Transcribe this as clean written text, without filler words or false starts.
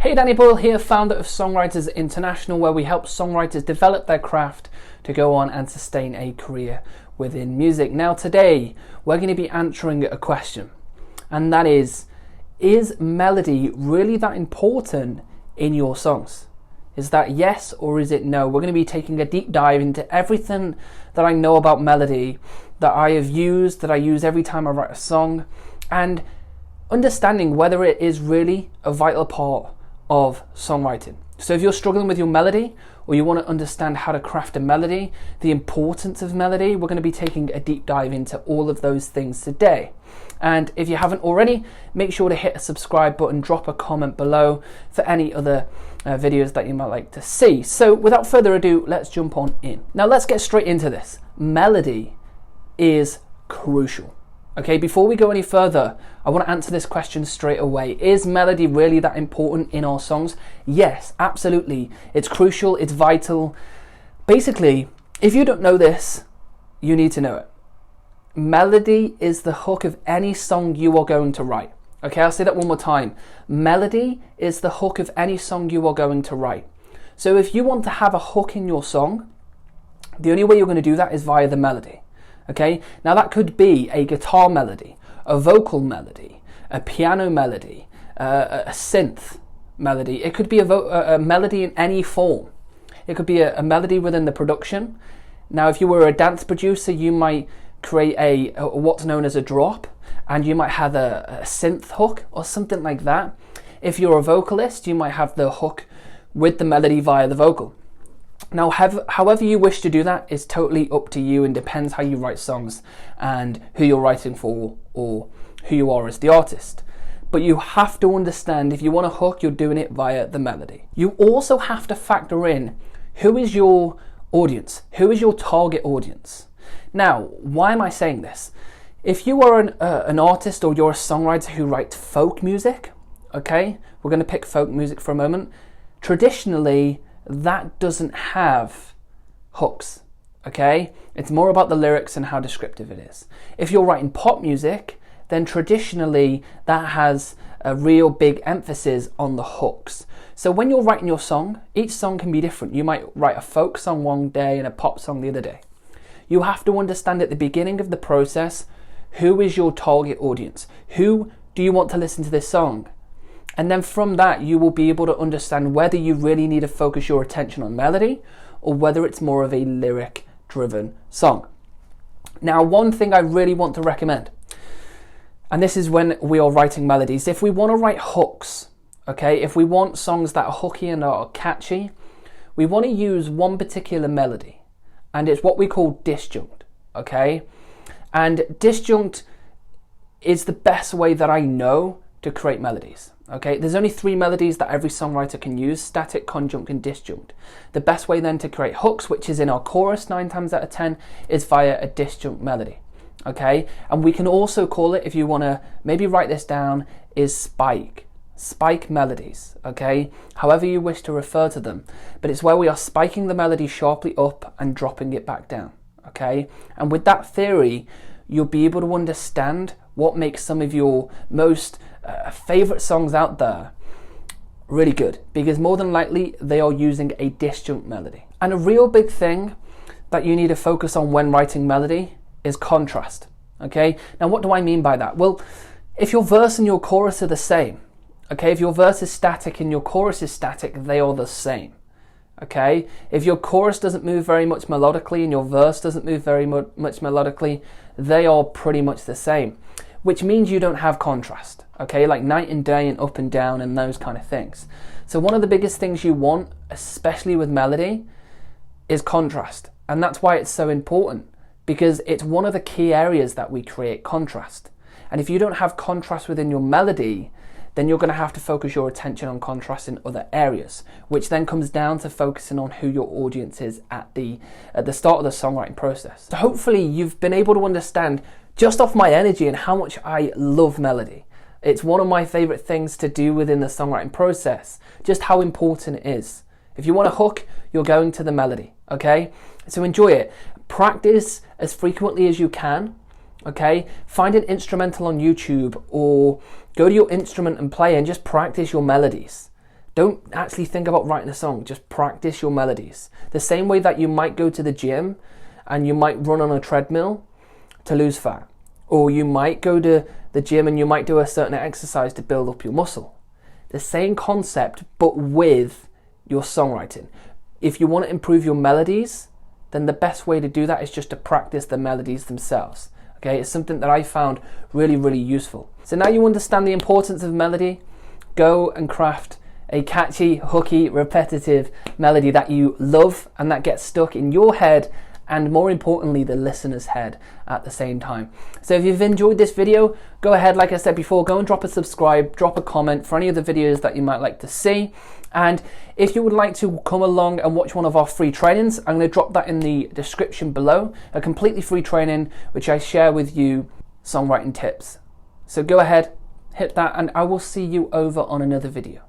Hey, Danny Boyle here, founder of Songwriters International, where we help songwriters develop their craft to go on and sustain a career within music. Now today, we're going to be answering a question, and that is melody really that important in your songs? Is that yes or is it no? We're going to be taking a deep dive into everything that I know about melody, that I have used, that I use every time I write a song, and understanding whether it is really a vital part of songwriting. So if you're struggling with your melody, or you want to understand how to craft a melody, the importance of melody, we're going to be taking a deep dive into all of those things today. And if you haven't already, make sure to hit a subscribe button, drop a comment below for any other videos that you might like to see. So without further ado, let's jump on in. Now let's get straight into this. Melody is crucial. Okay, before we go any further, I want to answer this question straight away. Is melody really that important in our songs? Yes, absolutely. It's crucial, it's vital. Basically, if you don't know this, you need to know it. Melody is the hook of any song you are going to write. Okay, I'll say that one more time. Melody is the hook of any song you are going to write. So if you want to have a hook in your song, the only way you're going to do that is via the melody. Okay, now that could be a guitar melody, a vocal melody, a piano melody, a synth melody. It could be a melody in any form. It could be a melody within the production. Now, if you were a dance producer, you might create a what's known as a drop, and you might have a synth hook or something like that. If you're a vocalist, you might have the hook with the melody via the vocal. Now, however you wish to do that is totally up to you and depends how you write songs and who you're writing for or who you are as the artist. But you have to understand, if you want a hook, you're doing it via the melody. You also have to factor in who is your audience, who is your target audience. Now, why am I saying this? If you are an artist or you're a songwriter who writes folk music, okay, we're going to pick folk music for a moment. Traditionally, that doesn't have hooks, okay? It's more about the lyrics and how descriptive it is. If you're writing pop music, then traditionally that has a real big emphasis on the hooks. So when you're writing your song, each song can be different. You might write a folk song one day and a pop song the other day. You have to understand at the beginning of the process, who is your target audience? Who do you want to listen to this song? And then from that, you will be able to understand whether you really need to focus your attention on melody or whether it's more of a lyric-driven song. Now, one thing I really want to recommend, and this is when we are writing melodies, if we want to write hooks, okay, if we want songs that are hooky and are catchy, we want to use one particular melody, and it's what we call disjunct, okay? And disjunct is the best way that I know to create melodies. Okay, there's only 3 melodies that every songwriter can use: static, conjunct, and disjunct. The best way then to create hooks, which is in our chorus 9 times out of 10, is via a disjunct melody. Okay, and we can also call it, if you want to maybe write this down, is spike melodies. Okay, however you wish to refer to them, but it's where we are spiking the melody sharply up and dropping it back down. Okay, and with that theory, you'll be able to understand what makes some of your most favorite songs out there really good, because more than likely they are using a disjunct melody. And a real big thing that you need to focus on when writing melody is contrast. Okay, now what do I mean by that? Well, if your verse and your chorus are the same, okay, if your verse is static and your chorus is static, they are the same. Okay, if your chorus doesn't move very much melodically and your verse doesn't move very much melodically, they are pretty much the same, which means you don't have contrast, okay, like night and day and up and down and those kind of things. So one of the biggest things you want, especially with melody, is contrast. And that's why it's so important, because it's one of the key areas that we create contrast. And if you don't have contrast within your melody, then you're going to have to focus your attention on contrast in other areas, which then comes down to focusing on who your audience is at the start of the songwriting process. So hopefully you've been able to understand just off my energy and how much I love melody. It's one of my favorite things to do within the songwriting process, just how important it is. If you want a hook, you're going to the melody, okay? So enjoy it. Practice as frequently as you can, okay? Find an instrumental on YouTube or go to your instrument and play and just practice your melodies. Don't actually think about writing a song, just practice your melodies. The same way that you might go to the gym and you might run on a treadmill to lose fat, or you might go to the gym and you might do a certain exercise to build up your muscle. The same concept, but with your songwriting. If you want to improve your melodies, then the best way to do that is just to practice the melodies themselves. Okay, it's something that I found really, really useful. So now you understand the importance of melody. Go and craft a catchy, hooky, repetitive melody that you love and that gets stuck in your head, and more importantly, the listener's head at the same time. So if you've enjoyed this video, go ahead, like I said before, go and drop a subscribe, drop a comment for any of the videos that you might like to see. And if you would like to come along and watch one of our free trainings, I'm going to drop that in the description below, a completely free training which I share with you songwriting tips. So go ahead, hit that, and I will see you over on another video.